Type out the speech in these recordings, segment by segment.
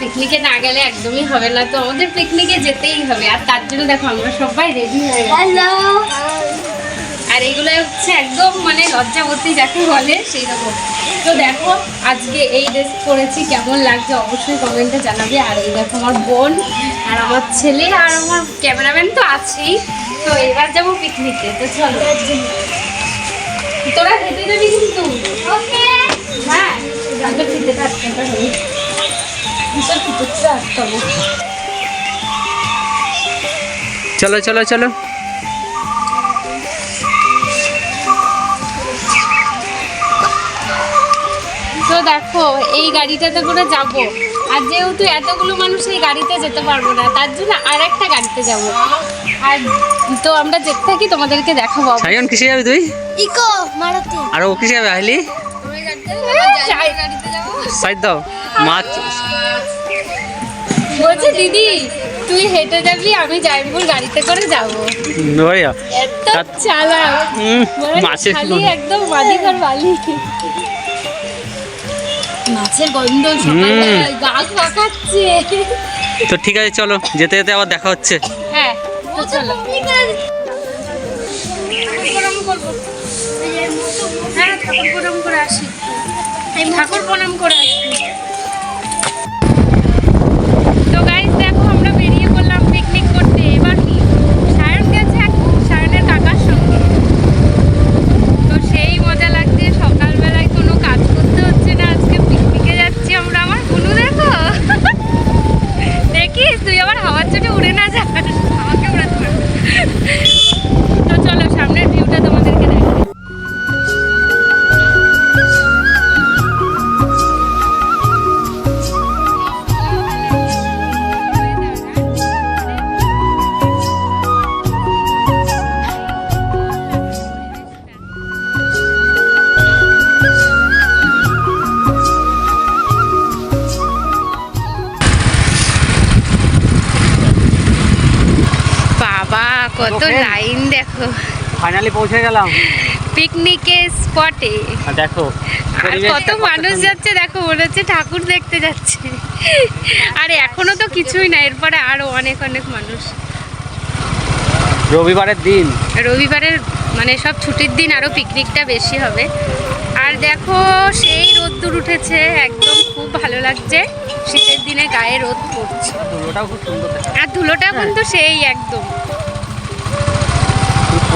পিকনিকে না গেলে একদমই হবে না, তো আমাদের পিকনিকে যেতেই হবে। আর তার জন্য দেখো আমরা সবাই রেডি হয়ে গেছি। আর এগুলো হচ্ছে একদম মানে লজ্জাবতী যাকে বলে সেই রকম। তো দেখো আজকে এই ড্রেস পরেছি, কেমন লাগছে অবশ্যই কমেন্টে জানাবে। আর এই দেখো আমার বোন আর আমার ছেলে আর আমার ক্যামেরাম্যান তো আছেই। তো এবার যাবো পিকনিকে, তো চলো। তোরা হেঁটে যাবি কিন্তু? হ্যাঁ, আমি তো ফিতে থাকতে হবে। চলো চলো চলো। তো দেখো এই গাড়িটাতে করে যাবো, আর যেহেতু এতগুলো মানুষ এই গাড়িতে যেতে পারবো না, তার জন্য আর একটা গাড়িতে যাবো। আর তো আমরা যেতে থাকি, তোমাদেরকে দেখাবো। সায়ন কিসে যাবি তুই? ইকো মারুতি। আর ও কিসে যাবে? আইলি গাড়িতে যাবো। সাইড দাও মাছ। বলছি দিদি তুই হেঁটে যাবি, আমি জাইমপুর গাড়িতে করে যাবো। এত চালাক, খালি একদম বালি ঘর বালি। মাছের গন্ধ সকালবেলা গা পাকাচ্ছে। তো ঠিক আছে চলো, যেতে যেতে আবার দেখা হচ্ছে। হ্যাঁ তো চলো। হ্যাঁ ঠাকুর প্রণাম করে আসি, ঠাকুর প্রণাম করে আসি। তো গাইস দেখো আমরা বেরিয়ে পড়লাম পিকনিক করতে। এবার কি সায়ন গেছে সায়নের কাকার সঙ্গে, তো সেই মজা লাগছে। সকালবেলায় কোনো কাজ করতে হচ্ছে না, আজকে পিকনিকে যাচ্ছি আমরা। আমার বুনু দেখো, দেখিস তুই আবার হাওয়ার চোটে উড়ে না যাস, আমাকে উড়াতে পারবে। তো চলো সামনের ভিউটা তোমাদেরকে দেখাই। কত লাইন দেখো, ফাইনালি পৌঁছে গেলাম পিকনিকের স্পটে। দেখো আর কত মানুষ যাচ্ছে দেখো, মনে হচ্ছে ঠাকুর দেখতে যাচ্ছে। আর এখনো তো কিছুই না, এরপরে আরো অনেক অনেক মানুষ। রবিবারের দিন, রবিবারের মানে সব ছুটির দিন আরো পিকনিকটা বেশি হবে। আর দেখো সেই রোদ্দুর উঠেছে একদম, খুব ভালো লাগছে। শীতের দিনে গায়ে রোদ পড়ছে, ধুলোটাও খুব সুন্দর। আর ধুলোটা কিন্তু সেই একদম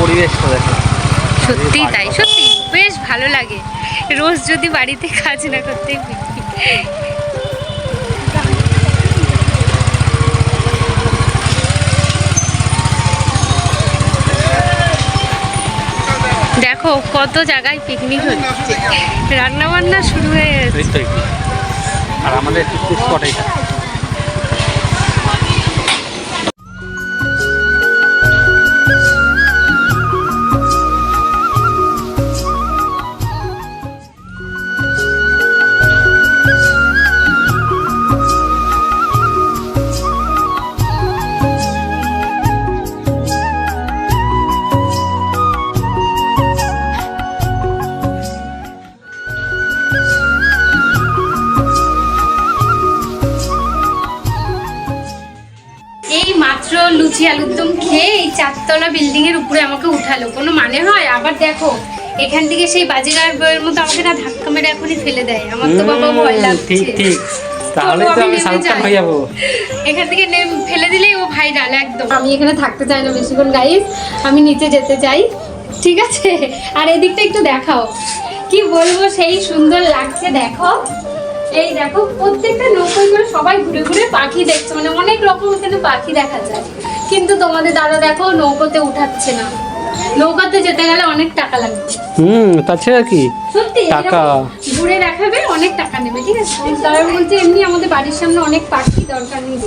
পরিবেশটা দেখো, সত্যি তাই, সত্যি বেশ ভালো লাগে। রোজ যদি বাড়িতে কাজ না করতে দেখো কত জায়গায় পিকনিক হচ্ছে, রান্না বান্না শুরু হয়ে গেছে। আর আমাদের পিকনিক স্পট এটা। লুচি আলুর দম খেয়ে এই 4তলা বিল্ডিং এর উপরে আমাকে উঠালো, কোনো মানে হয়? আবার দেখো এখান থেকে সেই বাজিগার বইয়ের মতো আমাকে না ধাক্কা মেরে এখনই ফেলে দেয়। আমার তো বাবা ভয় লাগছে। তাহলে তো আমি সাবধান হয়ে যাব। এখান থেকে ফেলে দিলেই ও ভাইরাল একদম। আমি এখানে থাকতে চাই না বেশিক্ষণ গাইস, আমি নিচে যেতে চাই, ঠিক আছে? আর এদিকটা একটু দেখাও, কি বলবো সেই সুন্দর লাগছে। দেখো এই দেখো প্রত্যেকটা নৌকোয় করে সবাই ঘুরে ঘুরে পাখি দেখছে, মানে অনেক রকম এখানে পাখি দেখা যায়। কিন্তু তোমাদের দাদা দেখো নৌকোতে উঠাচ্ছে না, নৌকাতে যেতে গেলে অনেক টাকা লাগবে। তাছাড়া কি সত্যি টাকা ঘুরে দেখাবে, অনেক টাকা নেবে, ঠিক আছে? তারা বলছে এমনি আমাদের বাড়ির সামনে অনেক পাখি, দরকার নেই।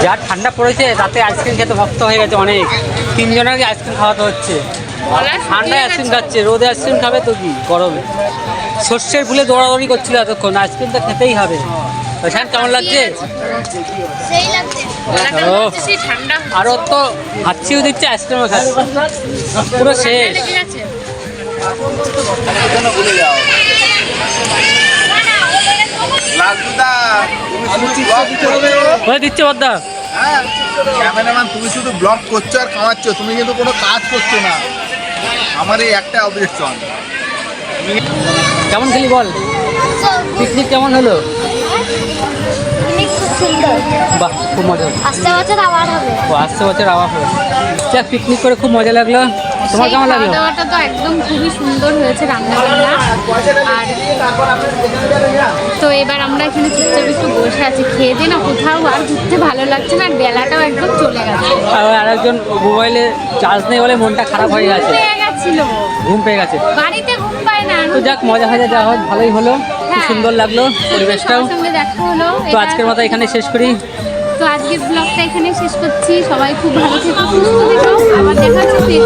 যা ঠান্ডা পড়েছে তাতে আইসক্রিম খেতে ভক্ত হয়ে গেছে অনেক। 3 জনের আইসক্রিম খাওয়াতে হচ্ছে। ঠান্ডায় আইসক্রিম খাচ্ছে, রোদে আইসক্রিম খাবে তো কি গরমে। সর্ষের ফুলে দৌড়াদৌড়ি করছিল এতক্ষণ, আইসক্রিম তো খেতেই হবে। ওইখানে কেমন লাগছে? সেই লাগছে। ও, আরও তো হাঁচিও দিচ্ছে, আইসক্রিমও খাচ্ছে, পুরো শেষ। দিচ্ছে বদ্দা। হ্যাঁ, ক্যামেরাম্যান তুমি শুধু ব্লগ করছো আর খাওয়াচ্ছ, তুমি কিন্তু কোনো কাজ করছো না। আমার এই একটা অবজেকশন। কেমন খেলি বল, পিকনিক কেমন হলো? অনেক খুব সুন্দর। বাহ, খুব মজা হলো। আসতে বছর আবার হবে। ও, আসছে বছর আবার হবে। পিকনিক করে খুব মজা লাগলো। তোমার কেমন লাগলো? খাওয়া দাওয়াটা তো একদম খুবই সুন্দর হয়েছে, রান্না বান্না। আর তো এবার আমরা এখানে চুপচাপ একটু বসে আছি, খেয়ে দিয়ে না কোথাও আর ঘুরতে ভালো লাগছে না, আর বেলাটাও একদম চলে গেছে। আর একজন মোবাইলে চার্জ নেই বলে মনটা খারাপ হয়ে গেছে, পেয়ে গেছিল, ঘুম পেয়ে গেছে। বাড়িতে ঘুম পায় না। তো যাক, মজা হয়ে যা হোক, ভালোই হলো, খুব সুন্দর লাগলো পরিবেশটাও। সবার সঙ্গে দেখা হলো। তো আজকের মতো এখানে শেষ করি। তো আজকের ব্লগটা এখানে শেষ করছি। সবাই খুব ভালো থেকো, সুস্থ থেকো, আবার দেখা হচ্ছে।